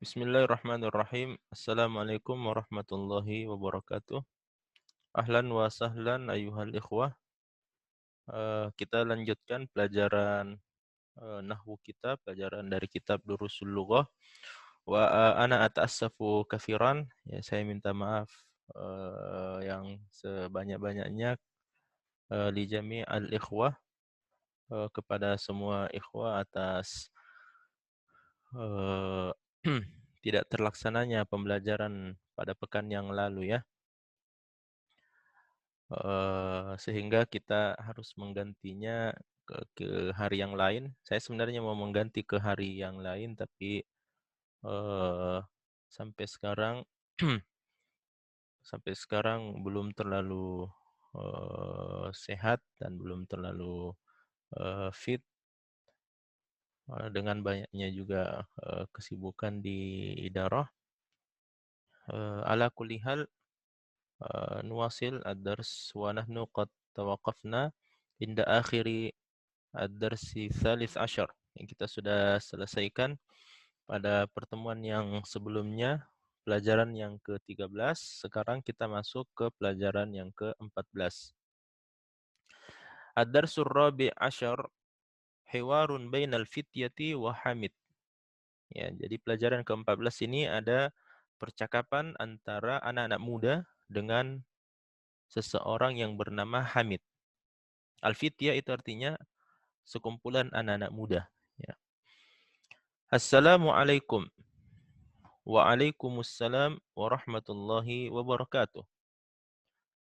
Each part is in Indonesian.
Bismillahirrahmanirrahim. Assalamualaikum warahmatullahi wabarakatuh. Ahlan wa sahlan ayuhal ikhwah. Kita lanjutkan pelajaran nahwu kita, pelajaran dari kitab Durusul Lughah. Ana ata'assafu kafiran. Ya, saya minta maaf yang sebanyak-banyaknya li jami' al ikhwah, kepada semua ikhwah atas eh, tidak terlaksananya pembelajaran pada pekan yang lalu ya. Sehingga kita harus menggantinya ke hari yang lain. Saya sebenarnya mau mengganti ke hari yang lain, tapi eh, sampai sekarang sampai sekarang belum terlalu sehat dan belum terlalu fit, dengan banyaknya juga kesibukan di idarah. Ala kulli hal, nuwasil ad-dars wa nahnu qad tawaqafna inda akhiri ad-darsi tsalits asyar, yang kita sudah selesaikan pada pertemuan yang sebelumnya, pelajaran yang ke-13. Sekarang kita masuk ke pelajaran yang ke-14. Ad-darsur rabi' asyar, hiwarun bainal fityati wa hamid. Ya, jadi pelajaran ke-14 ini ada percakapan antara anak-anak muda dengan seseorang yang bernama Hamid. Al-fityah itu artinya sekumpulan anak-anak muda. Ya. Assalamualaikum. Waalaikumsalam warahmatullahi wabarakatuh.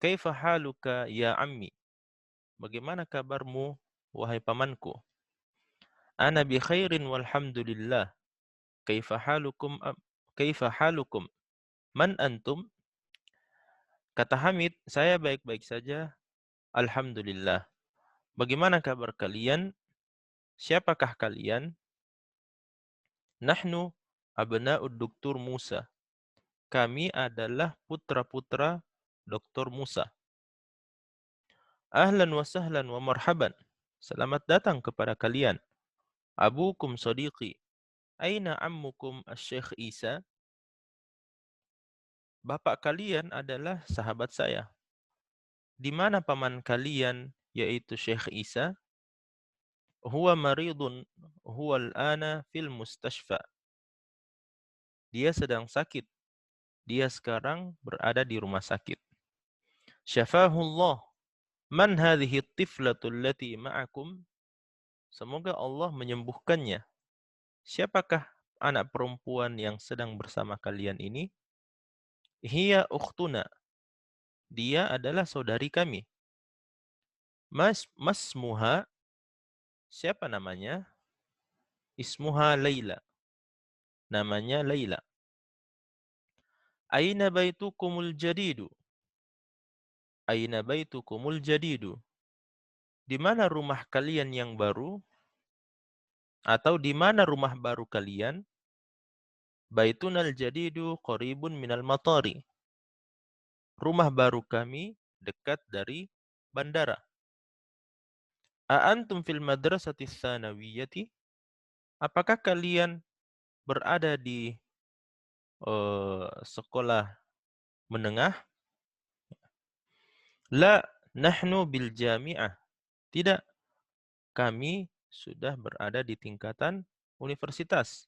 Kaifa haluka ya ammi? Bagaimana kabarmu wahai pamanku? Ana bi khairin walhamdulillah. Kaifa halukum kaifa halukum? Man antum? Kata Hamid, saya baik-baik saja, alhamdulillah. Bagaimana kabar kalian? Siapakah kalian? Nahnu abna'ud Duktur Musa. Kami adalah putra-putra Dr. Musa. Ahlan wa sahlan wa marhaban. Selamat datang kepada kalian. Abukum sadiqi. Aina ammukum asy-Syekh Isa? Bapak kalian adalah sahabat saya. Di mana paman kalian, yaitu Syekh Isa? Huwa maridun, huwa al-ana fil mustashfa. Dia sedang sakit. Dia sekarang berada di rumah sakit. Syafahullah. Man hadhihi at-tiflatu allati ma'akum? Semoga Allah menyembuhkannya. Siapakah anak perempuan yang sedang bersama kalian ini? Hiya ukhtuna. Dia adalah saudari kami. Masmuha. Siapa namanya? Ismuha Laila. Namanya Laila. Aina baitukumul jadidu? Aina baitukumul jadidu? Di mana rumah kalian yang baru? Atau di mana rumah baru kalian? Baitunal jadidu qaribun minal matari. Rumah baru kami dekat dari bandara. A'antum fil madrasati tsanawiyati? Apakah kalian berada di sekolah menengah? La, nahnu bil jami'ah. Tidak, kami sudah berada di tingkatan universitas.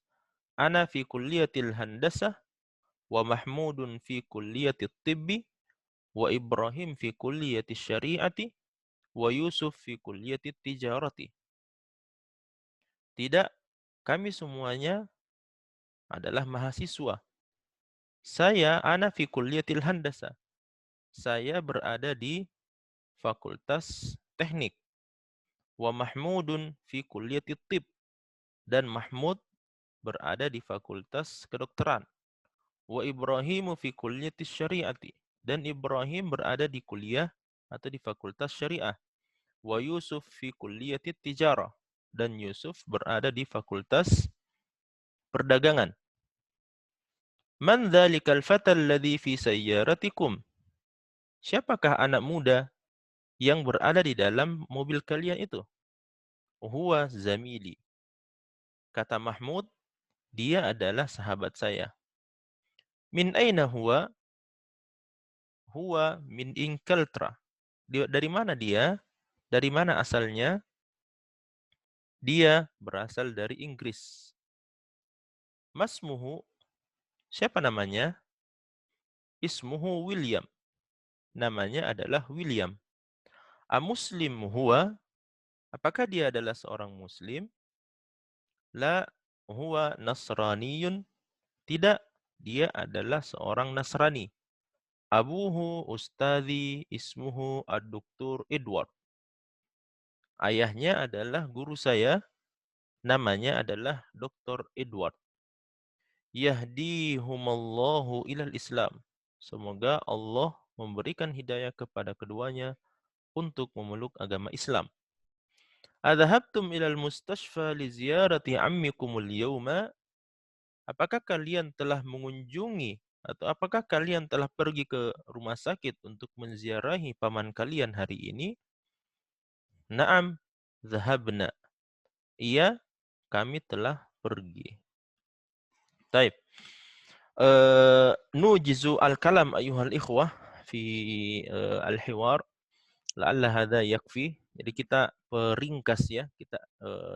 Ana fi kulliyatil handasah, wa Mahmudun fi kulliyatit tibbi, wa Ibrahim fi kulliyatis syari'ati, wa Yusuf fi kulliyatit tijarati. Tidak, kami semuanya adalah mahasiswa. Ana fi kulliyatil handasah. Saya berada di fakultas teknik. Wa Mahmudun fi kulliyatit tib. Dan Mahmud berada di fakultas kedokteran. Wa Ibrahimu fi kulliyatis syari'ati. Dan Ibrahim berada di kuliah atau di fakultas syariah. Wa Yusuf fi kulliyatit tijarah. Dan Yusuf berada di fakultas perdagangan. Man dhalikal fatal ladzi fi sayyaratikum? Siapakah anak muda yang berada di dalam mobil kalian itu? Huwa zamili. Kata Mahmud, Dia adalah sahabat saya. Min aina huwa? Huwa min Inglaterra. Dari mana dia? Dari mana asalnya? Dia berasal dari Inggris. Masmuhu, siapa namanya? Ismuhu William. Namanya adalah William. Muslim huwa, apakah dia adalah seorang muslim? La huwa nasraniyun, tidak, dia adalah seorang Nasrani. Abuhu ustadhi ismuhu ad-doktor Edward. Ayahnya adalah guru saya, namanya adalah Dr. Edward. Yahdihumallahu ilal Islam. Semoga Allah memberikan hidayah kepada keduanya untuk memeluk agama Islam. Adhabtum ilal mustashfa li ziyarati ammikumul yawma? Apakah kalian telah mengunjungi atau apakah kalian telah pergi ke rumah sakit untuk menziarahi paman kalian hari ini? Naam, zahabna. Iya, kami telah pergi. Taib. Nujizu al-kalam ayuhal ikhwah fi al-hiwar. La'alla hadha yakfi. Jadi kita peringkas ya, kita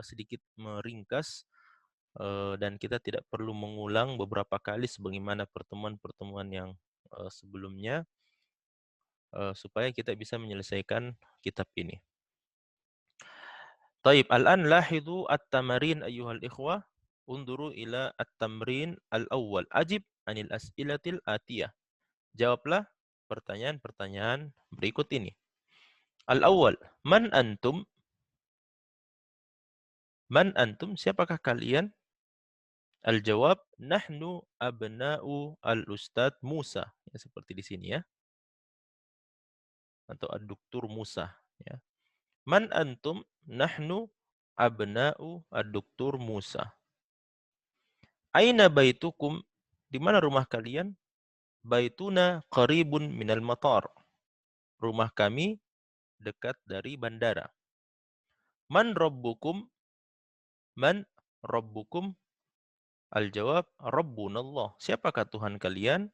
sedikit meringkas dan kita tidak perlu mengulang beberapa kali sebagaimana pertemuan-pertemuan yang sebelumnya supaya kita bisa menyelesaikan kitab ini. Taib, al-an lahidu at-tamarin ayuhal ikhwah. Unduru ila at-tamrin al-awwal. Ajib anil as'ilatil atiyah. Jawablah pertanyaan-pertanyaan berikut ini. Al-awwal, man antum? Man antum, siapakah kalian? Al-jawab, nahnu abna'u al-ustadz Musa. Ya, seperti di sini ya. Atau ad-doktor Musa. Ya. Man antum? Nahnu abna'u ad-doktor Musa. Aina baitukum? Di mana rumah kalian? Baituna qaribun minal matar. Rumah kami dekat dari bandara. Man rabbukum? Man rabbukum? Al-jawab, Rabbuna Allah. Siapakah Tuhan kalian?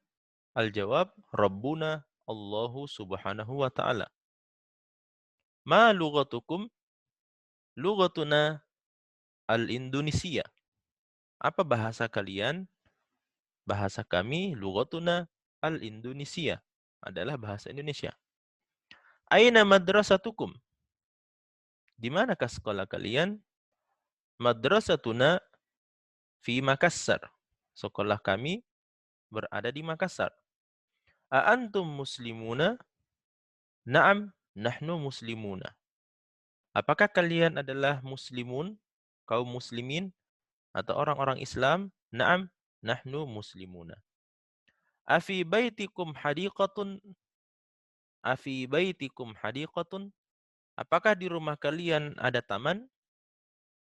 Al-jawab, Rabbuna Allahu subhanahu wa ta'ala. Ma lughatukum? Lughatuna al-Indonesia. Apa bahasa kalian? Bahasa kami, lughatuna al-Indonesia. Adalah bahasa Indonesia. Aina madrasatukum? Di manakah sekolah kalian? Madrasatuna fi Makassar. Sekolah kami berada di Makassar. Antum muslimuna? Naam, nahnu muslimuna. Apakah kalian adalah muslimun, kaum muslimin, atau orang-orang Islam? Naam, nahnu muslimuna. Afi baitikum hadiqatun? Afi baitikum hadiqatun? Apakah di rumah kalian ada taman?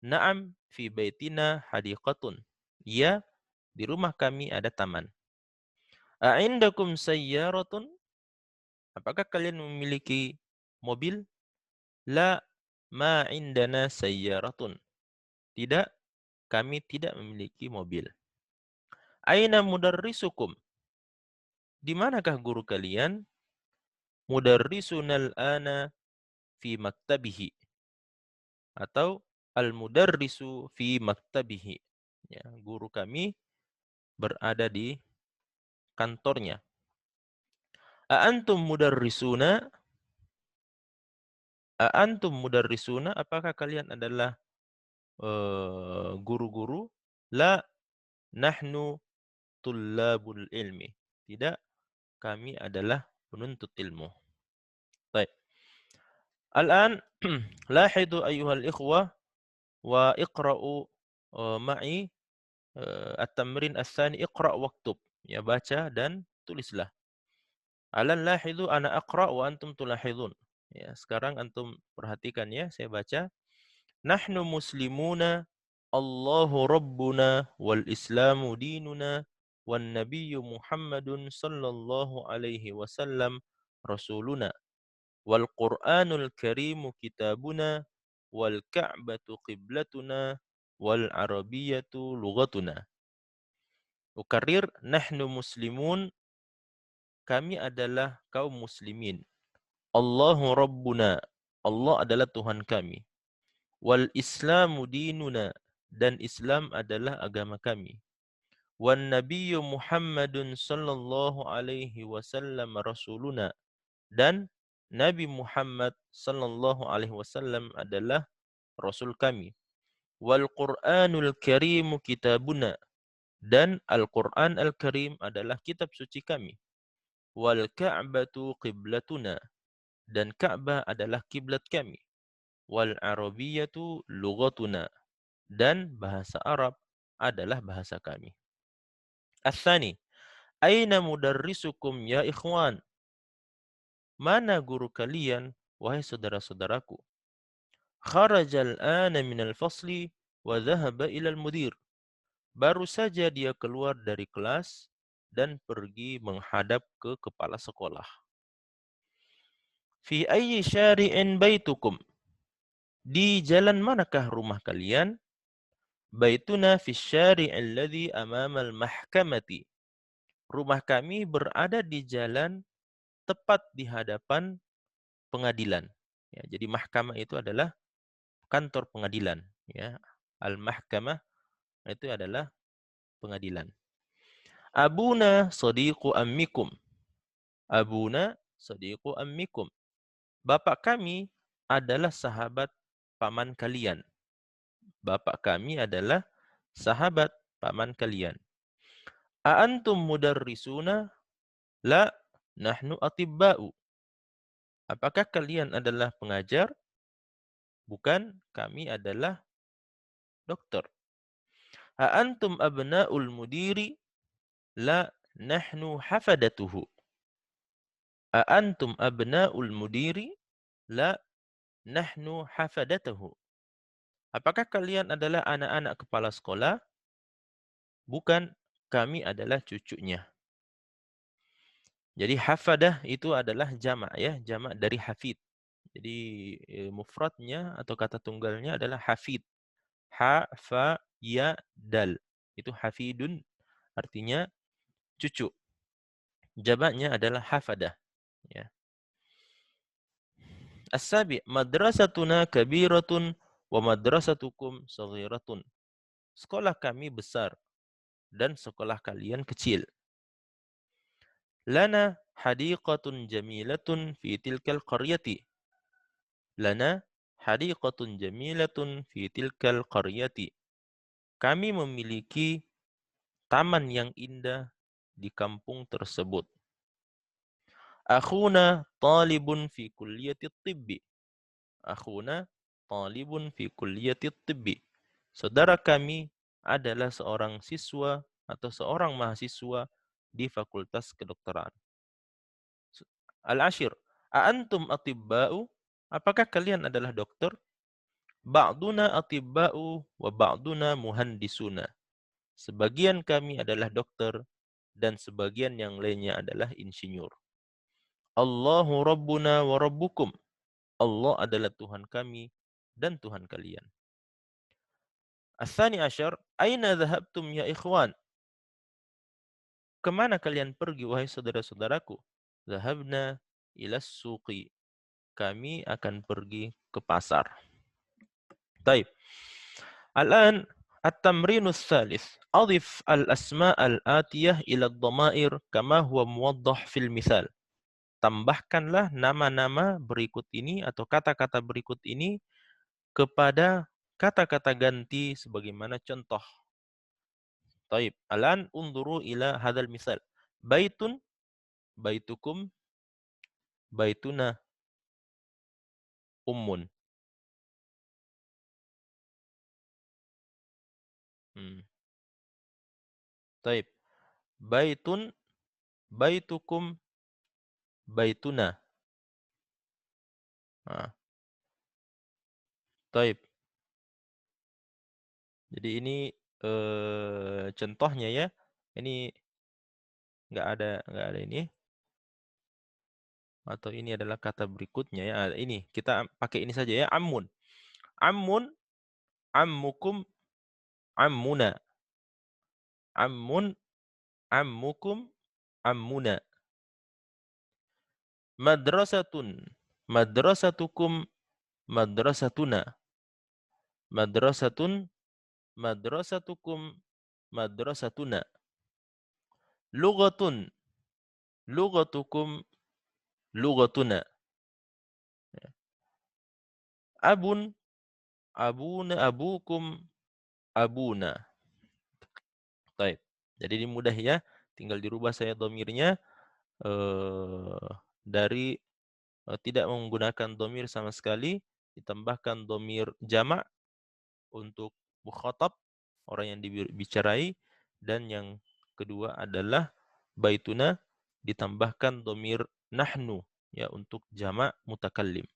Naam, fi baitina hadiqatun. Ya, di rumah kami ada taman. A'indakum sayyaratun? Apakah kalian memiliki mobil? La, ma indana sayyaratun. Tidak, kami tidak memiliki mobil. Aina mudarrisukum? Di manakah guru kalian? Mudarrisunal ana fi maktabihi. Atau al-mudarrisu fi maktabihi. Ya, guru kami berada di kantornya. Antum mudarrisuna? Antum mudarrisuna? Apakah kalian adalah guru-guru? La, nahnu tullabul ilmi. Tidak, kami adalah penuntut ilmu. Baik. Al-an lahidu ayyuhal ikhwah wa iqra'u ma'i at-tamrin ats-tsani iqra' waktub. Ya, baca dan tulislah. Alan lahidu ana aqra' wa antum tulahidun. Ya, sekarang antum perhatikan ya, saya baca. Nahnu muslimuna, Allahu rabbuna wal islamu dinuna wan nabiyyu Muhammadun sallallahu alaihi wasallam rasuluna wal Qur'anul karimu kitabuna wal Ka'batu qiblatuna wal Arabiyyatu lughatuna. Ukarir, nahnu muslimun, kami adalah kaum muslimin. Allahu Rabbuna, Allah adalah Tuhan kami. Wal Islamu dinuna, dan Islam adalah agama kami. Wan Nabiyyu Muhammadun sallallahu alaihi wasallam rasuluna, dan Nabi Muhammad sallallahu alaihi wasallam adalah rasul kami. Wal Qur'anul Karim kitabuna, dan Al-Qur'an Al-Karim adalah kitab suci kami. Wal Ka'batu qiblatuna, dan Ka'bah adalah kiblat kami. Wal Arabiyyatu lughatuna, dan bahasa Arab adalah bahasa kami. As-tsani, aina mudarrisukum ya ikhwan? Mana guru kalian, wahai saudara-saudaraku? Kharajal ana minal fasli wa dhahaba ilal mudir. Baru saja dia keluar dari kelas dan pergi menghadap ke kepala sekolah. Fi ayyi syari'in baitukum? Di jalan manakah rumah kalian? Baituna fi syari' alladhi amama al-mahkamati. Rumah kami berada di jalan tepat di hadapan pengadilan. Ya, jadi mahkamah itu adalah kantor pengadilan. Ya, al-mahkamah itu adalah pengadilan. Abuna sadiqu ammikum. Abuna sadiqu ammikum. Bapak kami adalah sahabat paman kalian. Bapak kami adalah sahabat paman kalian. A antum mudarrisuna? La, nahnu atibba'u. Apakah kalian adalah pengajar? Bukan, kami adalah dokter. A antum abna'ul mudiri? La, nahnu hafadatuhu. A antum abna'ul mudiri? La, nahnu hafadatuhu. Apakah kalian adalah anak-anak kepala sekolah? Bukan, kami adalah cucunya. Jadi hafadah itu adalah jamak ya, jamak dari hafid. Jadi mufradnya atau kata tunggalnya adalah hafid. Ha, fa, ya, dal. Itu hafidun, artinya cucu. Jamaknya adalah hafadah. Ya. As-sabi, madrasatuna kabiratun wa madrasatukum saghiratun. Sekolah kami besar dan sekolah kalian kecil. Lana hadiqatun jamilatun fi tilkal qaryati. Lana hadiqatun jamilatun fi tilkal qaryati. Kami memiliki taman yang indah di kampung tersebut. Akhuna talibun fi kulliyati tibbi. Akhuna talibun fi kulliyati tibbi. Saudara kami adalah seorang siswa atau seorang mahasiswa di Fakultas Kedokteran. Al-ashir, a antum atibba'u? Apakah kalian adalah dokter? Ba'duna atibba'u wa ba'duna muhandisuna. Sebagian kami adalah dokter dan sebagian yang lainnya adalah insinyur. Allahu Rabbuna wa Rabbukum. Allah adalah Tuhan kami dan Tuhan kalian. As-tsani asyar, aina dhahabtum ya ikhwan? Kemana kalian pergi wahai saudara-saudaraku? Dhahabna ila suqi. Kami akan pergi ke pasar. Taib. Al-an at-tamrinus tsalits. Adif al-asma' al-atiyah ila ad-dhamair kama huwa muwaddah fil misal. Tambahkanlah nama-nama berikut ini atau kata-kata berikut ini kepada kata-kata ganti sebagaimana contoh. Taib. Al-an unduru ila hadzal misal. Baitun, baitukum, baituna, ummun. Taib. Baitun, baitukum, baituna. Nah, taib. Jadi ini contohnya ya. Ini nggak ada ini. Atau ini adalah kata berikutnya ya. Ini kita pakai ini saja ya. Ammun. Ammun, ammukum, ammuna. Ammun, ammukum, ammuna. Madrasatun, madrasatukum, madrasatuna. Madrasatun, madrasatukum, madrasatuna. Lughatun, lughatukum, lughatuna. Abun, abuna, abukum, abuna. Baik. Jadi ini mudah ya. Tinggal dirubah saya domirnya dari tidak menggunakan domir sama sekali, ditambahkan domir jamak untuk mukhatab, orang yang dibicarai, dan yang kedua adalah baituna, ditambahkan domir nahnu ya untuk jamak mutakallim.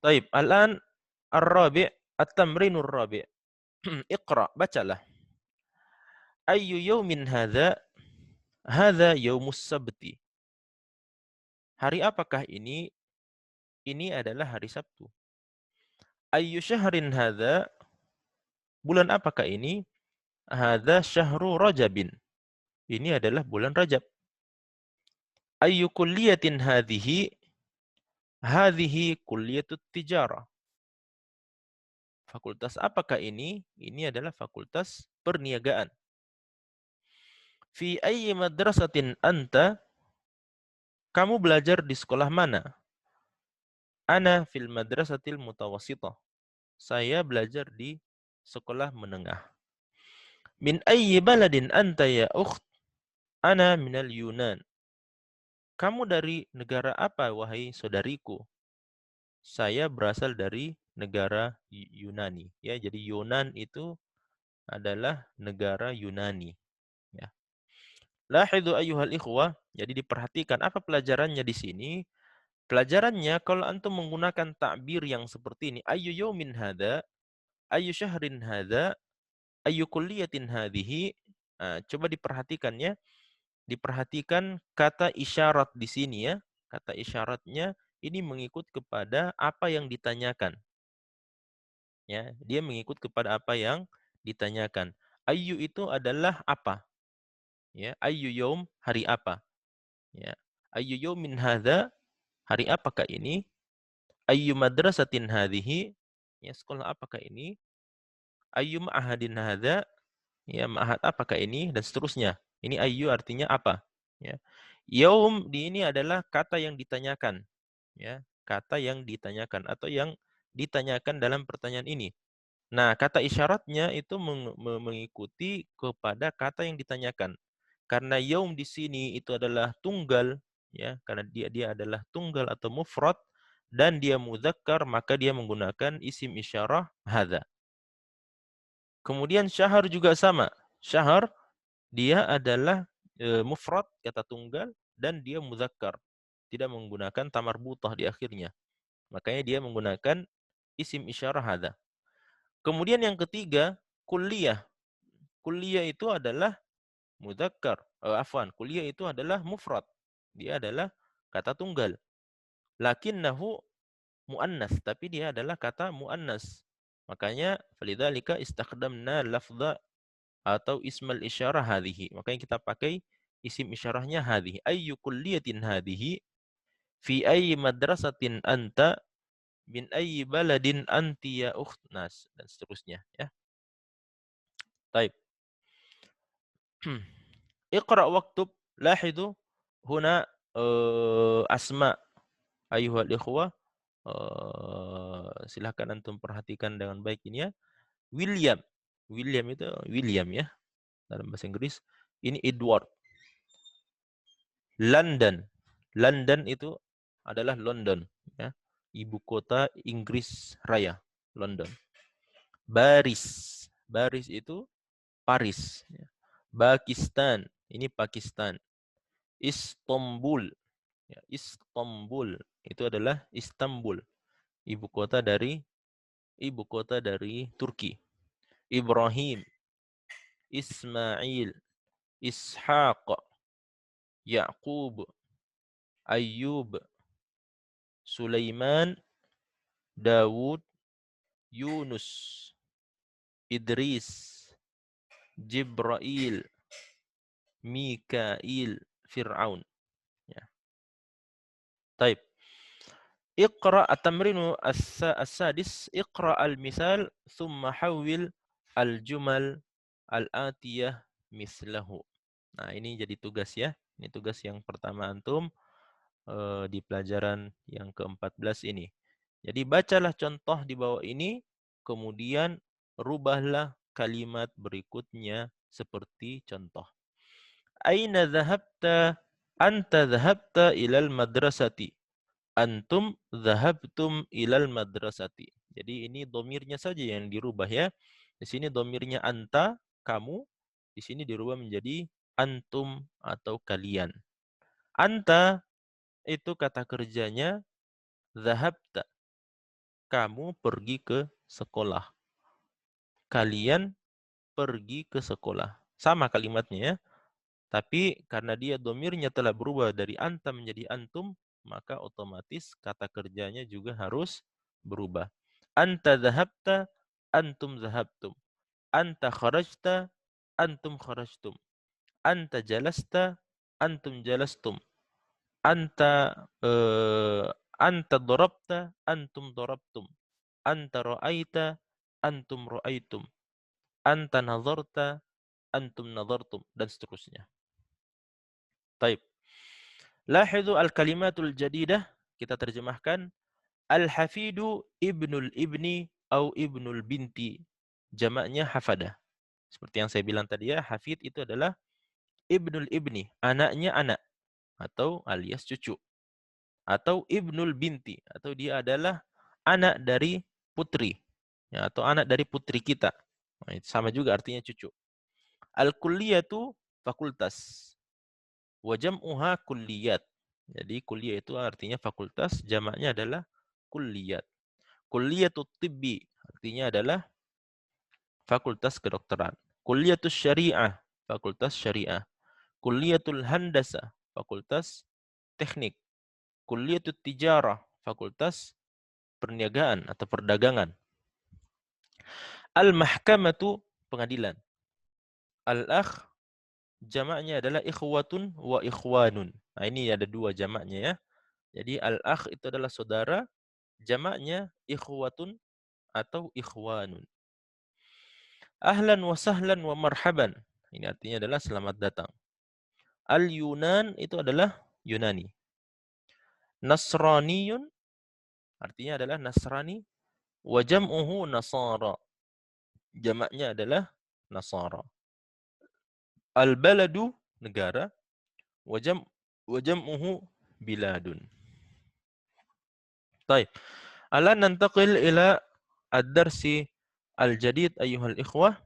Taib, al-an ar-rabi' at-tamrinur rabi'. Iqra, bacalah. Ayyu yaumin hadza? Hadza yaumus sabti. Hari apakah ini? Ini adalah hari Sabtu. Ayyu syahrin hadza? Bulan apakah ini? Hadza syahru Rajabin. Ini adalah bulan Rajab. Ayyu kulliyatin hadhihi? Hadhihi kulliyatut tijarah. Fakultas apakah ini? Ini adalah fakultas perniagaan. Fi ayyi madrasatin anta? Kamu belajar di sekolah mana? Ana fil madrasatil mutawassithah. Saya belajar di sekolah menengah. Min ayyi baladin anta ya ukht? Ana minal Yunan. Kamu dari negara apa wahai saudariku? Saya berasal dari negara Yunani. Ya, jadi Yunan itu adalah negara Yunani. Ya. Lahidu ayyuhal ikhwah. Jadi diperhatikan apa pelajarannya di sini? Pelajarannya kalau antum menggunakan takbir yang seperti ini, ayyu yaumin hadza, ayyu syahrin hadza, ayyu kulliyatin hadhihi. Coba diperhatikannya. Diperhatikan kata isyarat di sini ya. Kata isyaratnya ini mengikut kepada apa yang ditanyakan. Ya, dia mengikut kepada apa yang ditanyakan. Ayyu itu adalah apa? Ya, ayyu yaum, hari apa? Ya. Ayyu yaumin hadza, hari apakah ini? Ayyu madrasatin hadhihi, ya sekolah apakah ini? Ayyu ma'hadin hadza, ya ma'had apakah ini, dan seterusnya. Ini ayyu artinya apa? Ya. Yaum di ini adalah kata yang ditanyakan. Ya, kata yang ditanyakan atau yang ditanyakan dalam pertanyaan ini. Nah, kata isyaratnya itu mengikuti kepada kata yang ditanyakan. Karena yaum di sini itu adalah tunggal, ya, karena dia adalah tunggal atau mufrad dan dia muzakkar, maka dia menggunakan isim isyarah hadza. Kemudian syahr juga sama. Syahr dia adalah mufrad, kata tunggal, dan dia muzakkar. Tidak menggunakan tamarbutah di akhirnya. Makanya dia menggunakan isim isyarah hadza. Kemudian yang ketiga, kulliyah. Kulliyah itu adalah mudzakkar. Kulliyah itu adalah mufrad. Dia adalah kata tunggal. Lakinnahu muannas, tapi dia adalah kata muannas. Makanya falidzalika istakhdamna lafdha atau ismal isyarah hadhihi. Makanya kita pakai isim isyarahnya hadhihi. Ayyu kulliyatin hadhihi? Fi ayyi madrasatin anta? Min ayyi baladin anti ya ukhnas? Dan seterusnya ya. Baik. Iqra waktub, lahidu huna asma ayuhal ikhwah. Silahkan antum perhatikan dengan baik ini ya. William. William itu William ya. Dalam bahasa Inggris. Ini Edward. London. London itu adalah London ya. Ibu kota Inggris Raya, London. Baris. Baris itu Paris ya. Pakistan, ini Pakistan. Istanbul. Ya, Istanbul itu adalah Istanbul, ibu kota dari Turki. Ibrahim, Ismail, Ishaq, Yaqub, Ayyub, Sulaiman, Dawud, Yunus, Idris, Jibril, Mikail, Fir'aun. Ya. Taib. Iqra at-tamrinu as-sadis, iqra al-misal, thumma hawil al-jumal al-atiyah mislahu. Nah, ini jadi tugas ya. Ini tugas yang pertama antum di pelajaran yang ke-14 ini. Jadi bacalah contoh di bawah ini, kemudian rubahlah kalimat berikutnya seperti contoh. Aina dhahabta? Anta dhahabta ilal madrasati. Antum dhahabtum ilal madrasati. Jadi ini domirnya saja yang dirubah ya. Di sini domirnya anta, kamu. Di sini dirubah menjadi antum atau kalian. Anta itu kata kerjanya dhahabta. Kamu pergi ke sekolah. Kalian pergi ke sekolah. Sama kalimatnya ya. Tapi karena dia domirnya telah berubah dari anta menjadi antum, maka otomatis kata kerjanya juga harus berubah. Anta dhahabta, antum dhahabtum. Anta kharajta, antum kharajtum. Anta jalasta, antum jalastum. Anta darabta, antum darabtum. Anta ra'aita, antum ra'aitum. Anta nazarta, antum nazartum, dan seterusnya. Taib. Lahidu al-kalimatul jadidah, kita terjemahkan. Al-hafidu ibnul ibni au ibnul binti. Jamaknya hafada. Seperti yang saya bilang tadi ya, hafid itu adalah ibnul ibni, anaknya anak. Atau alias cucu. Atau ibnul binti, atau dia adalah anak dari putri. Ya, atau anak dari putri kita. Nah, itu sama juga artinya cucu. Al-kulliyatu fakultas. Wa jam'uha kulliyat. Jadi kuliah itu artinya fakultas, jamaknya adalah kulliyat. Kulliyatut tibbi artinya adalah fakultas kedokteran. Kulliyatus syariah, fakultas syariah. Kulliyatul handasa, fakultas teknik. Kulliyatut tijarah, fakultas perniagaan atau perdagangan. Al-mahkamatu, pengadilan. Al-akh, jamaknya adalah ikhwatun wa ikhwanun. Nah, ini ada dua jamaknya ya. Jadi al-akh itu adalah saudara, jamaknya ikhwatun atau ikhwanun. Ahlan wa sahlan wa marhaban. Ini artinya adalah selamat datang. Al-Yunan itu adalah Yunani. Nasraniyun artinya adalah Nasrani. Wa jam'uhu Nasara. Jamaknya adalah Nasara. Al-baladu negara. Wa jam'uhu biladun. Baik. Alan nantaqil ila ad-darsi al-jadid ayyuhal ikhwah.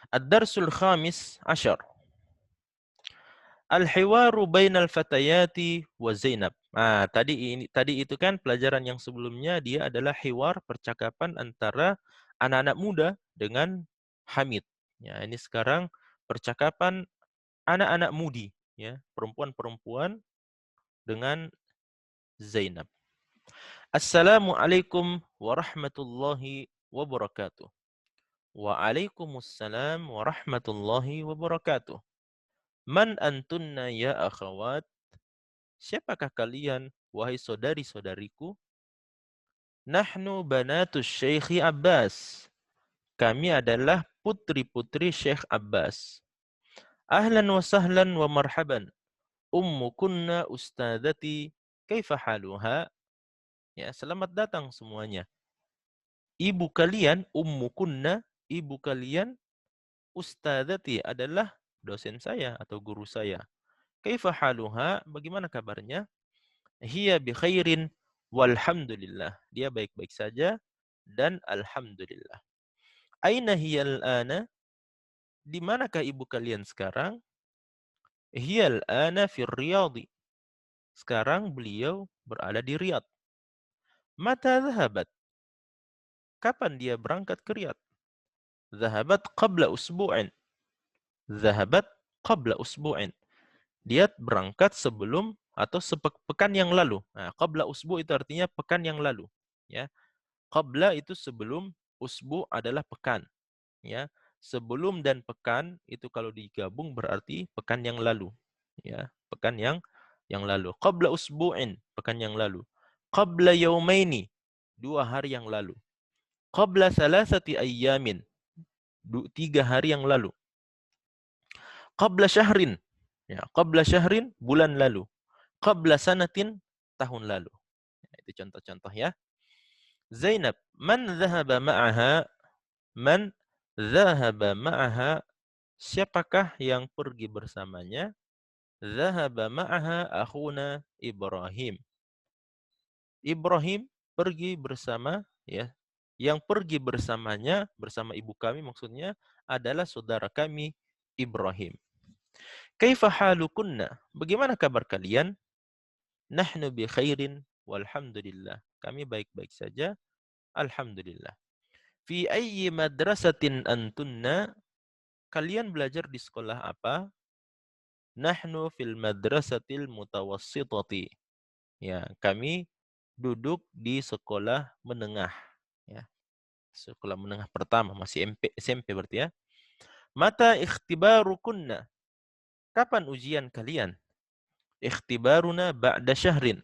Ad-darsul khamis ashar. Al-hiwaru bainal fatayati wa Zainab. Nah, tadi itu kan pelajaran yang sebelumnya dia adalah hiwar, percakapan antara anak-anak muda dengan Hamid. Ya, ini sekarang percakapan anak-anak mudi, ya, perempuan-perempuan dengan Zainab. Assalamualaikum warahmatullahi wabarakatuh. Waalaikumsalam warahmatullahi wabarakatuh. Man antunna ya akhawat? Siapakah kalian, wahai saudari-saudariku? Nahnu banatus Syekh Abbas. Kami adalah putri-putri Syekh Abbas. Ahlan wa sahlan wa marhaban. Ummukunna ustadzati, kaifa haluha? Ya, selamat datang semuanya. Ibu kalian, ummukunna, ibu kalian, ustadzati adalah dosen saya atau guru saya. Kaifa haluha? Bagaimana kabarnya? Hiya bi khairin walhamdulillah. Dia baik-baik saja dan alhamdulillah. Aina hiya al-ana? Di manakah ibu kalian sekarang? Hiya al-ana fi Riyadh. Sekarang beliau berada di Riyadh. Mata dhahabat? Kapan dia berangkat ke Riyadh? Dhahabat qabla usbu'in. Dhahabat qabla usbu'in. Dia berangkat sebelum atau sepekan yang lalu. Nah, qabla usbu' itu artinya pekan yang lalu. Ya. Qabla itu sebelum, usbu' adalah pekan. Ya, sebelum dan pekan itu kalau digabung berarti pekan yang lalu. Ya, pekan yang lalu. Qabla usbu'in, pekan yang lalu. Qabla yaumaini, 2 hari yang lalu. Qabla salasati ayyamin, 3 hari yang lalu. Qabla syahrin, ya, qabla syahrin, bulan lalu. Qabla sanatin, tahun lalu. Ya, itu contoh-contoh ya. Zainab, man dhahaba ma'aha? Man dhahaba ma'aha? Siapakah yang pergi bersamanya? Dhahaba ma'aha akhuna Ibrahim. Ibrahim pergi bersama, ya. Yang pergi bersamanya, bersama ibu kami maksudnya adalah saudara kami Ibrahim. Kaifa halukunna? Bagaimana kabar kalian? Nahnu bi khairin walhamdulillah. Kami baik-baik saja, alhamdulillah. Fi ayyi madrasatin antunna? Kalian belajar di sekolah apa? Nahnu fil madrasatil mutawassitati. Ya, kami duduk di sekolah menengah, ya. Sekolah menengah pertama, masih SMP berarti ya. Mata ikhtibarukunna? Kapan ujian kalian? Ikhtibaruna ba'da syahrin.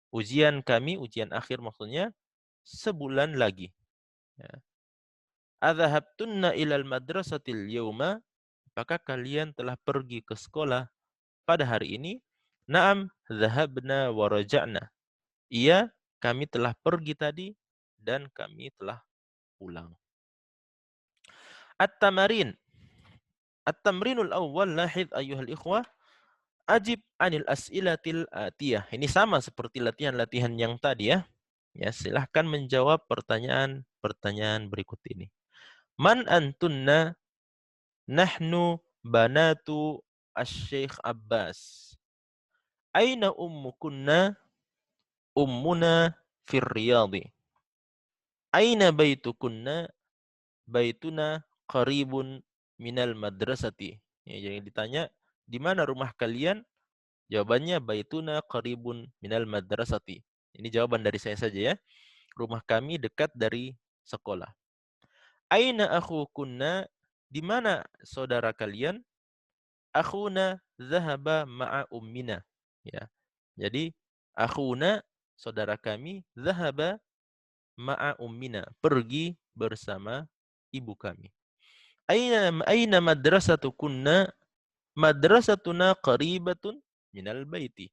Ujian kami, ujian akhir maksudnya sebulan lagi. Ya. Adzahabtunna ilal madrasatil yawma? Apakah kalian telah pergi ke sekolah pada hari ini? Naam, dhahabna wa raja'na. Iya, kami telah pergi tadi dan kami telah pulang. At-tamarin. At-tamrinul awwal, lahid ayyuhal ikhwah, ajib anil as'ilatil atiyah. Ini sama seperti latihan-latihan yang tadi ya. Ya, silahkan menjawab pertanyaan-pertanyaan berikut ini. Man antunna? Nahnu banatu asy-Syaikh Abbas. Aina ummukunna? Ummuna fir Riyadhi. Aina baitukunna? Baituna qaribun minal madrasati. Ya, jadi ditanya, di mana rumah kalian? Jawabannya baituna qaribun minal madrasati. Ini jawaban dari saya saja ya. Rumah kami dekat dari sekolah. Aina akhukunna? Di mana saudara kalian? Akhuna zahaba ma'a ummina. Ya. Jadi akhuna, saudara kami, zahaba ma'a ummina, pergi bersama ibu kami. Aina madrasatukunna? Madrasatuna qaribatun minal baiti.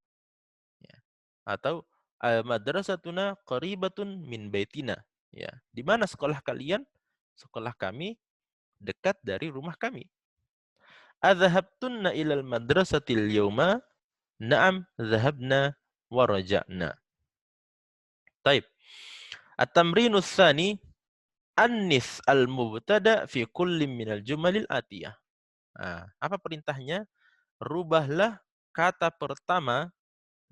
Ya. Atau madrasatuna qaribatun min baitina. Ya. Di mana sekolah kalian? Sekolah kami dekat dari rumah kami. Adzahabtunna ilal madrasatil yawma? Na'am, dhahabna wa raja'na. Taib. At-tamrinu tsani, annis al-mubtada fi kulli minal jumalil atiyah. Nah, apa perintahnya? Rubahlah kata pertama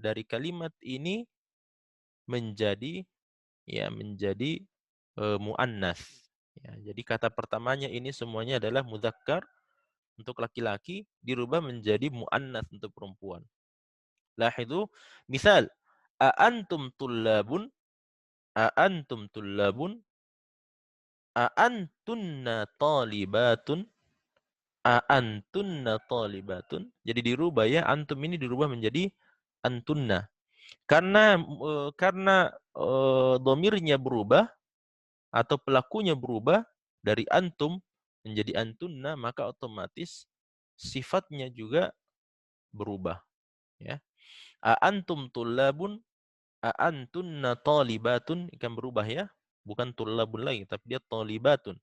dari kalimat ini menjadi, ya, menjadi muannas. Ya, jadi kata pertamanya ini semuanya adalah mudzakkar untuk laki-laki, dirubah menjadi muannas untuk perempuan. Lahidu, misal, a antum tullabun? A antum tullabun? A antunna talibatun? A antunna talibatun? Jadi dirubah ya, antum ini dirubah menjadi antunna. Karena domirnya berubah atau pelakunya berubah dari antum menjadi antunna, maka otomatis sifatnya juga berubah. Ya. A antum tullabun? A antunna talibatun? Ikan berubah ya. Bukan tullabun lagi, tapi dia talibatun.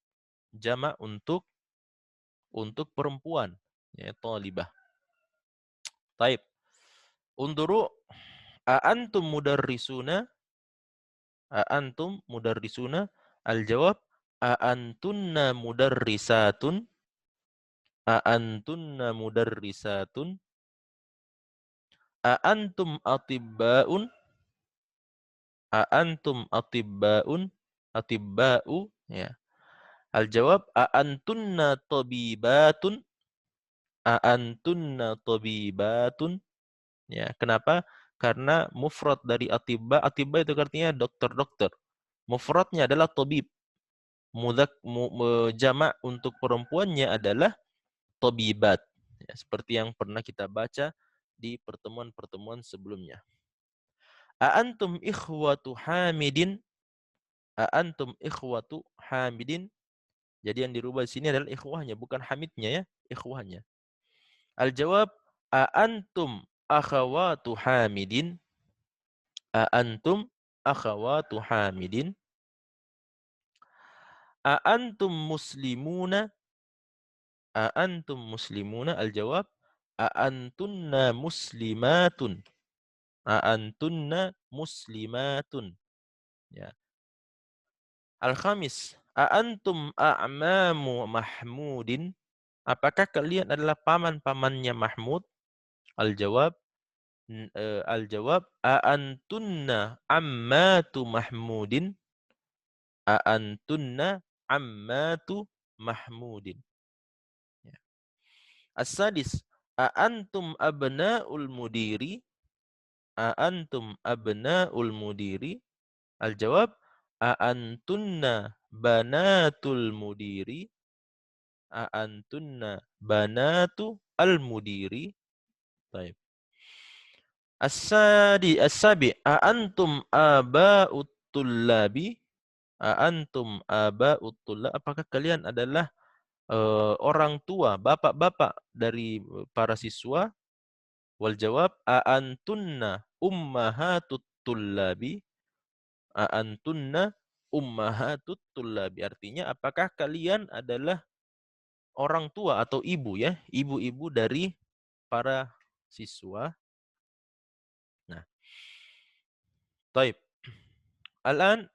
Jamak untuk perempuan. Ya, talibah. Taib. Unduru, a antum mudarrisuna? A antum mudarrisuna? Al-jawab, a antunna mudarrisatun? A antunna mudarrisatun? A antum atibbaun? A antum atibbaun? Atibba'u, ya. Al-jawab, a antunna tabibatun? A antunna tabibatun? Ya, kenapa? Karena mufrad dari atibba itu artinya dokter-dokter. Mufradnya adalah tabib. jamak untuk perempuannya adalah tabibat. Ya, seperti yang pernah kita baca di pertemuan-pertemuan sebelumnya. Antum ikhwatu Hamidin? Antum ikhwatu Hamidin? Jadi yang dirubah di sini adalah ikhwahnya, bukan Hamidnya ya, ikhwahnya. Al-jawab, antum akhawatu Hamidin? Antum akhawatu Hamidin? Antum muslimuna? Antum muslimuna? Al-jawab, antunna muslimatun? Antunna muslimatun? Ya. Al-khamis, antum a'mamu Mahmudin? Apakah kalian adalah paman-pamannya Mahmud? Al-jawab, al-jawab, antunna ammatu Mahmudin? Antunna ammatu Mahmudin? Ya. As-sadis, antum abna'ul mudiri? Antum abna'ul mudiri? Al-jawab, antunna banatul mudiri? Antunna banatu al-mudiri? Baik. As-sabi, antum aba'ut tullabi? Antum aba'ut tullab? Apakah kalian adalah orang tua, bapak-bapak dari para siswa? Wal jawab, antunna ummahatut tullabi? Antunna ummahatut tullabi? Artinya, apakah kalian adalah orang tua atau ibu ya, ibu-ibu dari para siswa? Nah, taib. Al-an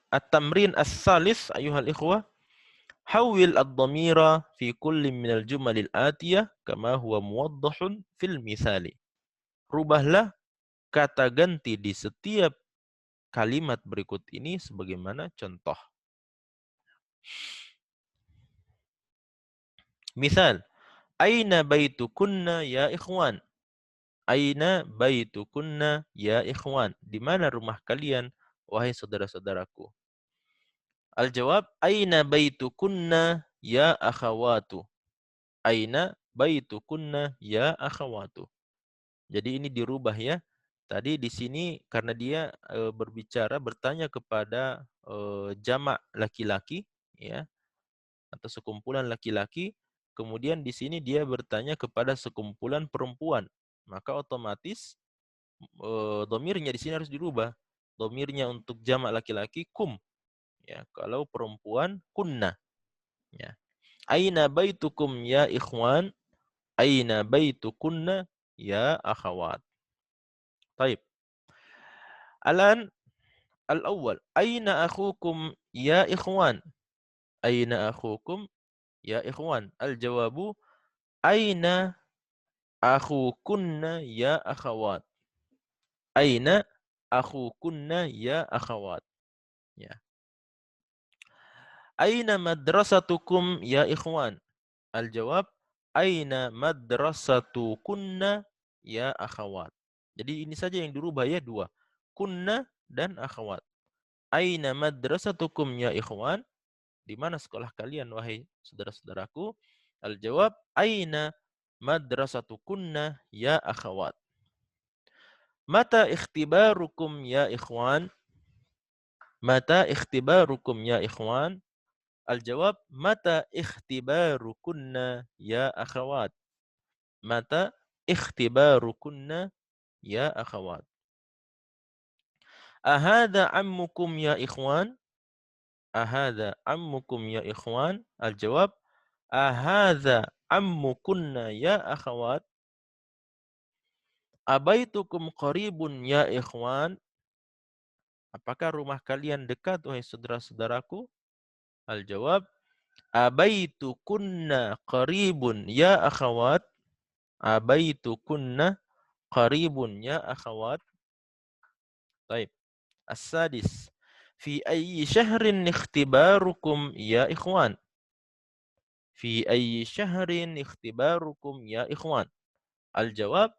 at-tamrin as-salis ayuhal ikhwah. Hawil ad-dhamira fi kulli minal jumalil atiyah kama huwa muwaddahun fil misali. Rubahlah kata ganti di setiap kalimat berikut ini sebagaimana contoh. Misal, aina baitukunna ya ikhwan? Aina baitukunna ya ikhwan? Di mana rumah kalian, wahai saudara-saudaraku? Al-jawab, aina baitukunna ya akhawatu? Aina baitukunna ya akhawatu? Jadi ini dirubah ya. Tadi di sini karena dia bertanya kepada jamak laki-laki ya, atau sekumpulan laki-laki, kemudian di sini dia bertanya kepada sekumpulan perempuan. Maka otomatis domirnya di sini harus dirubah. Domirnya untuk jamak laki-laki kum, ya. Kalau perempuan kunna, ya. Aina baitukum ya ikhwan? Aina baitukunna ya akhawat? Taib. Alan al-awwal, aina akhukum ya ikhwan? Aina akhukum ya ikhwan? Al-jawabu, aina akhukunna ya akhawat? Aina akhukunna ya akhawat? Ya. Aina madrasatukum ya ikhwan? Al-jawab, aina madrasatukunna ya akhawat? Jadi ini saja yang dirubah ya, dua. Kunna dan akhawat. Aina madrasatukum ya ikhwan? Di mana sekolah kalian wahai saudara-saudaraku? Al-jawab, aina madrasatukunna ya akhawat? Mata ikhtibarukum ya ikhwan? Mata ikhtibarukum ya ikhwan? Al-jawab, mata ikhtibarukunna ya akhawat? Mata ikhtibarukunna ya akhawat? Ahada ammukum ya ikhwan? Ahada ammukum ya ikhwan? Al-jawab, ahada ammukunna ya akhawat? Abaitukum qaribun ya ikhwan? Apakah rumah kalian dekat wahai saudara-saudaraku? Al-jawab, abaitukunna qaribun ya akhawat? Abaitukunna qaribun ya akhawat? Baik. As-sadis, fi ayyi syahrin ikhtibarukum ya ikhwan? Fi ayyi syahrin ikhtibarukum ya ikhwan? Al-jawab,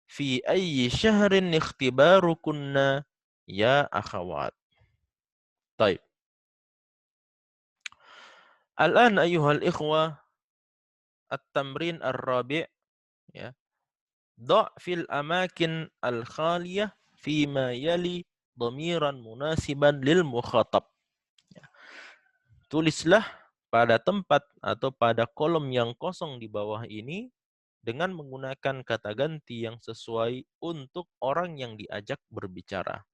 fi ayyi syahrin ikhtibarukunna ya akhawat? Baik. Al-an ayyuhal ikhwah, at-tamrin ar-rabi', ya. Da' fil amakin al-khaliyah fima yali dhamiran munasiban lil mukhatab. Ya. Tulislah pada tempat atau pada kolom yang kosong di bawah ini dengan menggunakan kata ganti yang sesuai untuk orang yang diajak berbicara.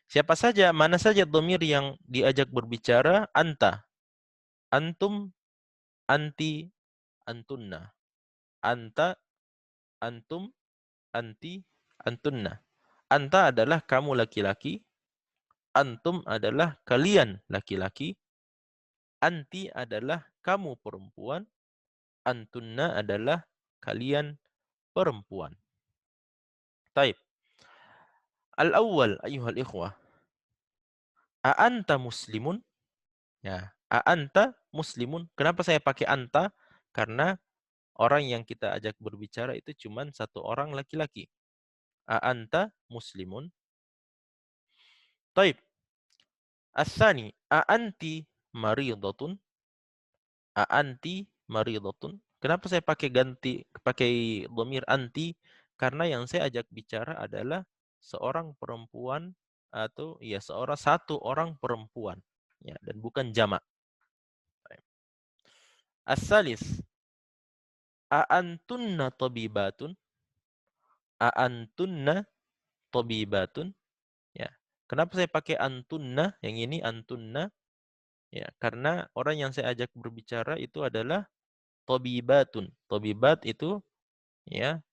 Siapa saja, mana saja dhamir yang diajak berbicara? Anta, antum, anti, antunna. Anta, antum, anti, antunna. Anta adalah kamu laki-laki, antum adalah kalian laki-laki, anti adalah kamu perempuan, antunna adalah kalian perempuan. Taib. Al-awwal ayyuhal ikhwah. A'anta muslimun? Ya. A'anta muslimun? Kenapa saya pakai anta? Karena orang yang kita ajak berbicara itu cuma satu orang laki-laki. A'anta muslimun? Taib. As-sani, a'anti maridatun? A'anti maridatun? Kenapa saya pakai dhamir anti? Karena yang saya ajak bicara adalah seorang perempuan atau ya satu orang perempuan, ya, dan bukan jamak. As-salis, a'antunna tabibatun? A'antunna tabibatun? Ya. Kenapa saya pakai antunna? Yang ini antunna, ya, karena orang yang saya ajak berbicara itu adalah tabibatun. Tabibat itu, ya,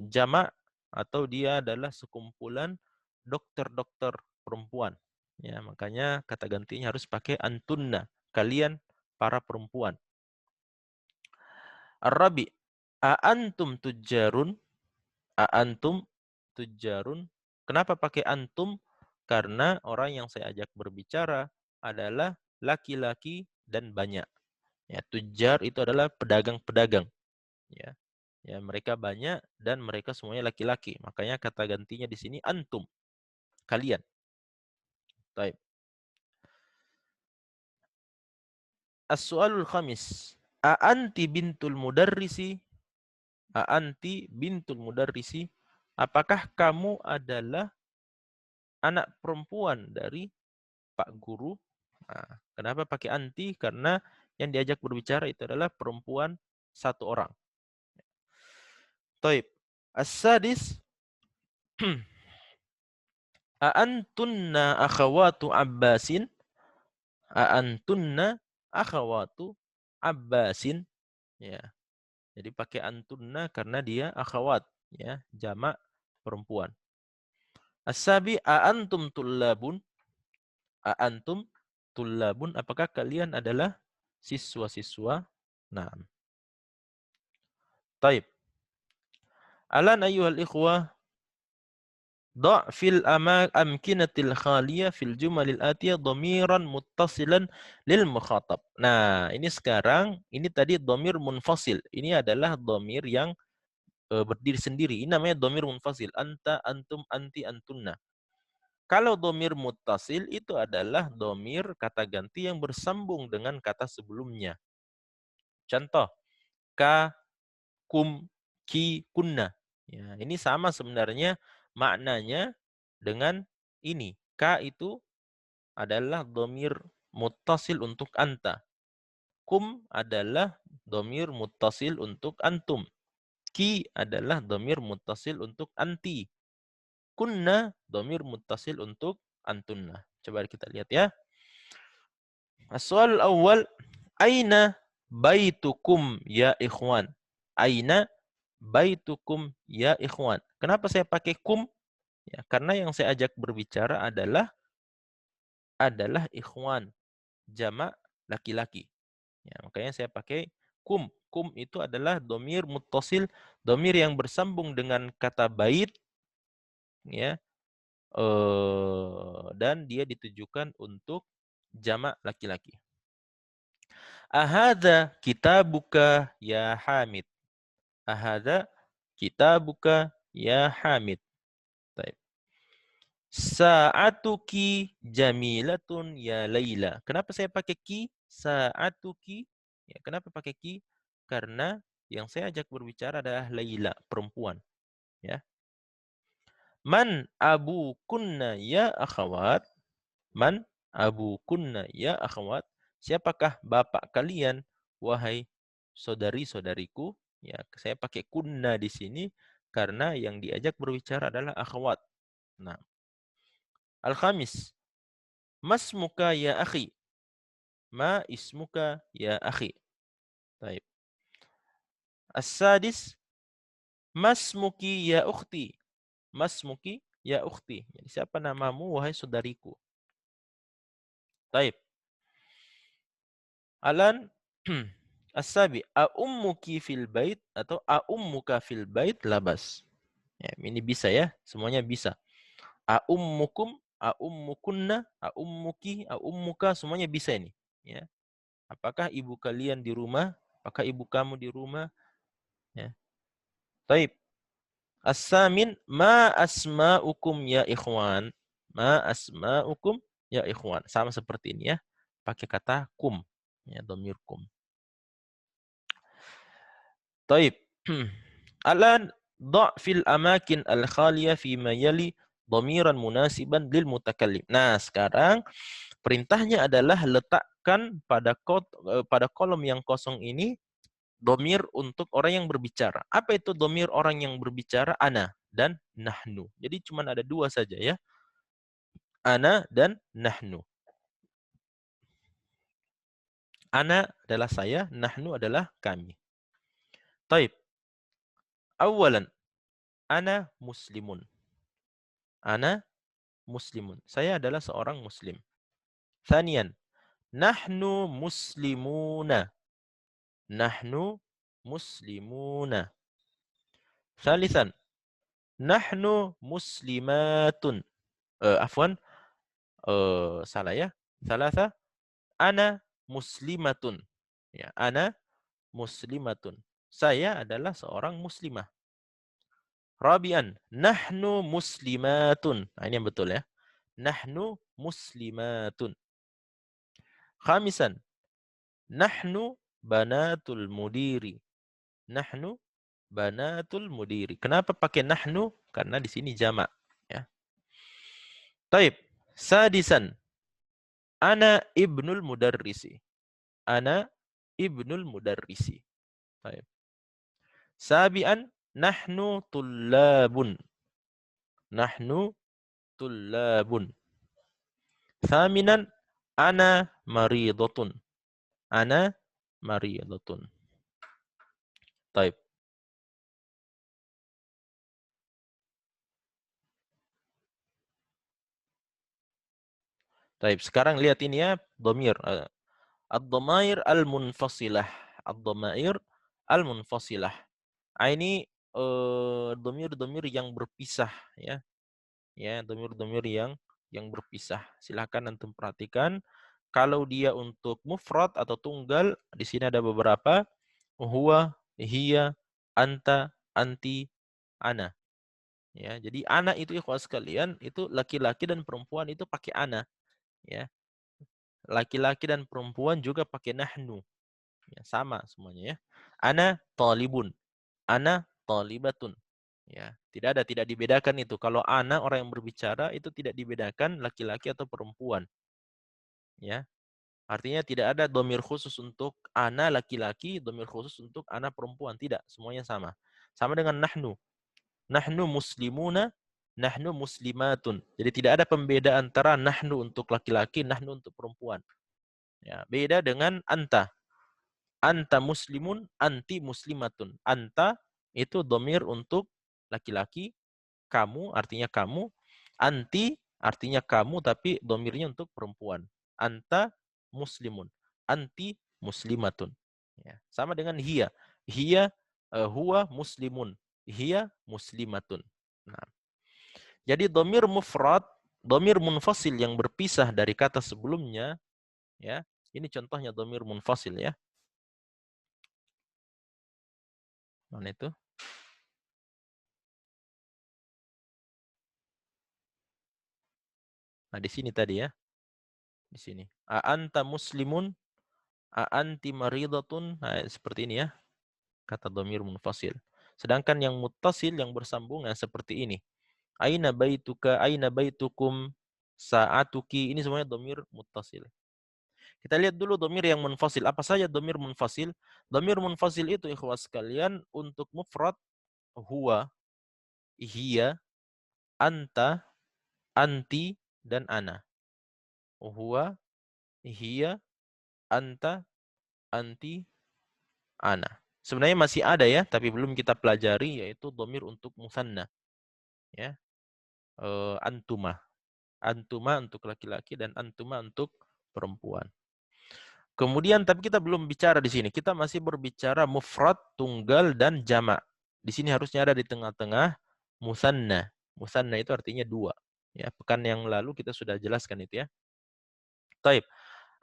jamak atau dia adalah sekumpulan dokter-dokter perempuan. Ya, makanya kata gantinya harus pakai antunna, kalian para perempuan. Ar-rabi, a antum tujjarun? A antum tujjarun? Kenapa pakai antum? Karena orang yang saya ajak berbicara adalah laki-laki dan banyak. Ya, tujjar itu adalah pedagang-pedagang. Ya. Ya, mereka banyak dan mereka semuanya laki-laki. Makanya kata gantinya di sini antum, kalian. Baik. As-su'alul khamis. A anti bintul mudarrisi? A anti bintul mudarrisi? Apakah kamu adalah anak perempuan dari Pak Guru? Nah, kenapa pakai anti? Karena yang diajak berbicara itu adalah perempuan satu orang. Taib. As-sadis. A antunna akhawatu Abbasin? A antunna akhawatu Abbasin? Ya. Jadi pakai antunna karena dia akhawat, ya, jamak perempuan. As-sabi, a antum tullabun? A antum tullabun? Apakah kalian adalah siswa-siswa? Nah. Taib. Alan ayyuhal ikhwah, da' fil amkinatil khaliyah fil jumalil atiyah dhamiran muttasilan lil mukhatab. Nah, ini sekarang, ini tadi dhamir munfasil. Ini adalah dhamir yang berdiri sendiri. Ini namanya dhamir munfasil. Anta, antum, anti, antunna. Kalau dhamir muttasil itu adalah dhamir kata ganti yang bersambung dengan kata sebelumnya. Contoh, ka, kum, ki, kunna. Ya, ini sama sebenarnya maknanya dengan ini. Ka itu adalah dhamir muttasil untuk anta. Kum adalah dhamir muttasil untuk antum. Ki adalah dhamir muttasil untuk anti. Kunna dhamir muttasil untuk antunna. Coba kita lihat ya. As-soal awal, aina baitukum ya ikhwan? Aina baitukum ya ikhwan? Kenapa saya pakai kum? Ya, karena yang saya ajak berbicara adalah ikhwan, jamak laki-laki. Ya, makanya saya pakai kum. Kum itu adalah domir muttasil, domir yang bersambung dengan kata bait, ya, dan dia ditujukan untuk jamak laki-laki. Ahada kitabuka ya Hamid? Ahada kitabuka ya Hamid? Baik. Sa'atuki jamilatun ya Laila. Kenapa saya pakai ki? Sa'atuki. Ya, kenapa pakai ki? Karena yang saya ajak berbicara adalah Laila, perempuan. Ya. Man abu kunna ya akhwat? Man abu kunna ya akhwat? Siapakah bapak kalian, wahai saudari-saudariku? Ya, saya pakai kunna di sini karena yang diajak berbicara adalah akhwat. Nah, al-khamis. Masmuka ya akhi. Ma ismuka ya akhi. Baik. As-sadis. Masmuki ya ukhti. Masmuki ya ukhti. Jadi, siapa namamu, wahai saudariku? Baik. Alan as-sabi. Ummuki fil bait atau ummuka fil bait labas. Ya, ini bisa ya. Semuanya bisa. Ummukum, ummukunna, ummuki, ummuka, semuanya bisa ini. Ya. Apakah ibu kalian di rumah? Apakah ibu kamu di rumah? Ya. Taib. As-samin, ma asma'ukum ya ikhwan. Ma asma'ukum ya ikhwan. Sama seperti ini ya. Pakai kata kum. Ya, dhamir kum. Taib. Alan da' fil amakin al-khaliyah fima yali dhamiran munasiban lil mutakallim. Nah, sekarang perintahnya adalah letakkan pada kolom yang kosong ini domir untuk orang yang berbicara. Apa itu domir orang yang berbicara? Ana dan nahnu. Jadi cuma ada dua saja ya. Ana dan nahnu. Ana adalah saya, nahnu adalah kami. Taib. Awalan, ana muslimun. Ana muslimun. Saya adalah seorang muslim. Thanian, nahnu muslimuna. Nahnu muslimuna. Thalithan, nahnu muslimatun. Afwan, salah ya. Thalatha, ana muslimatun. Ya, ana muslimatun. Saya adalah seorang muslimah. Rabi'an, nahnu muslimatun. Nah, ini yang betul ya. Nahnu muslimatun. Khamisan, nahnu banatul mudiri. Nahnu banatul mudiri. Kenapa pakai nahnu? Karena di sini jamak. Ya. Taib. Sadisan, ana ibnul mudarrisi. Ana ibnul mudarrisi. Taib. Sabian, nahnu tullabun. Nahnu tullabun. Thaminan, ana maridatun. Ana maridatun. Taib. Taib. Sekarang lihat ini ya, dhamir. Ad-dhamair al-munfasilah. Ad-dhamair al-munfasilah. Ini dhamir-dhamir yang berpisah ya. Ya, dhamir-dhamir yang berpisah. Silakan antum perhatikan. Kalau dia untuk mufrad atau tunggal, di sini ada beberapa. Huwa, hiya, anta, anti, ana. Ya, jadi ana itu ikhwah sekalian, itu laki-laki dan perempuan itu pakai ana. Ya, laki-laki dan perempuan juga pakai nahnu. Ya, sama semuanya ya. Ana talibun, ana talibatun. Ya, tidak dibedakan itu. Kalau ana orang yang berbicara itu tidak dibedakan laki-laki atau perempuan. Ya. Artinya tidak ada domir khusus untuk ana laki-laki, domir khusus untuk ana perempuan. Tidak, semuanya sama. Sama dengan nahnu. Nahnu muslimuna, nahnu muslimatun. Jadi tidak ada pembedaan antara nahnu untuk laki-laki, nahnu untuk perempuan. Ya, beda dengan anta. Anta muslimun, anti muslimatun. Anta itu domir untuk laki-laki, kamu artinya kamu, anti artinya kamu tapi domirnya untuk perempuan. Anta muslimun, anti muslimatun. Ya, sama dengan hiya. Hiya huwa muslimun, hiya muslimatun. Nah, jadi domir mufrad, domir munfasil yang berpisah dari kata sebelumnya, ya. Ini contohnya domir munfasil ya. Mana itu? Nah, di sini tadi ya, di sini. A anta muslimun, a anti maridatun. Nah, seperti ini ya, kata dhamir munfasil. Sedangkan yang muttasil yang bersambungan seperti ini. Aina baituka, aina baitukum, sa'atuki. Ini semuanya dhamir muttasil. Kita lihat dulu dhamir yang munfasil. Apa saja dhamir munfasil? Dhamir munfasil itu ikhwas sekalian untuk mufrad huwa, hiya, anta, anti, dan ana. Huwa, hiya, anta, anti, ana. Sebenarnya masih ada ya, tapi belum kita pelajari, yaitu dhamir untuk musanna. Ya, antuma. Antuma untuk laki-laki dan antuma untuk perempuan. Kemudian tapi kita belum bicara di sini. Kita masih berbicara mufrad, tunggal, dan jamak. Di sini harusnya ada di tengah-tengah musanna. Musanna itu artinya dua. Ya, pekan yang lalu kita sudah jelaskan itu ya. Taib.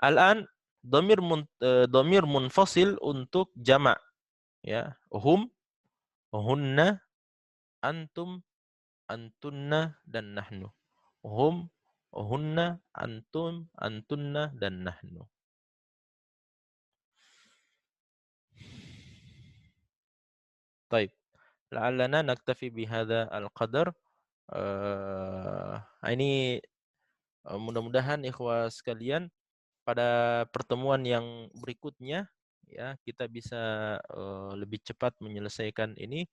Al-an dhamir munfasil untuk jamak. Ya, hum, hunna, antum, antunna, dan nahnu. Hum, hunna, antum, antunna, dan nahnu. Taib. La'allana naktafi bihadza al-qadar. Ini mudah-mudahan ikhwah sekalian pada pertemuan yang berikutnya ya kita bisa lebih cepat menyelesaikan ini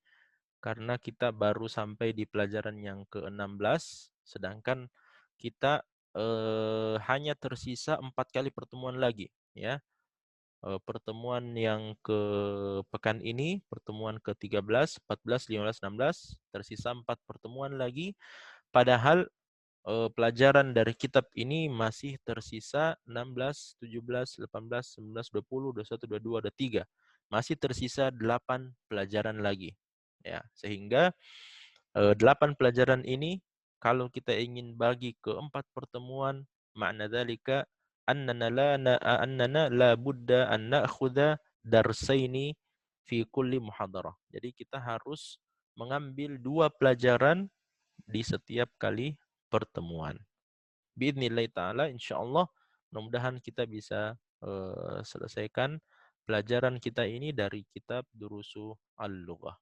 karena kita baru sampai di pelajaran yang ke-16 sedangkan kita hanya tersisa 4 kali pertemuan lagi ya. Pertemuan yang ke pekan ini, pertemuan ke-13, 14, 15, 16, tersisa 4 pertemuan lagi. Padahal pelajaran dari kitab ini masih tersisa 16, 17, 18, 19, 20, 21, 22, ada 3. Masih tersisa 8 pelajaran lagi. Ya, sehingga 8 pelajaran ini kalau kita ingin bagi ke 4 pertemuan, makna dzalika annana la budda an na'khudha darsaini fi kulli muhadarah. Jadi kita harus mengambil 2 pelajaran di setiap kali pertemuan. Biidznillah ta'ala insyaallah mudah-mudahan kita bisa selesaikan pelajaran kita ini dari kitab Durusu Al-Lughah.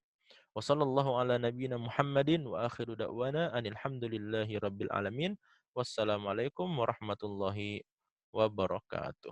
Wa sallallahu ala nabiyyina Muhammadin wa akhiru da'wana anil hamdulillahi rabbil alamin. Wassalamualaikum warahmatullahi wabarakatuh.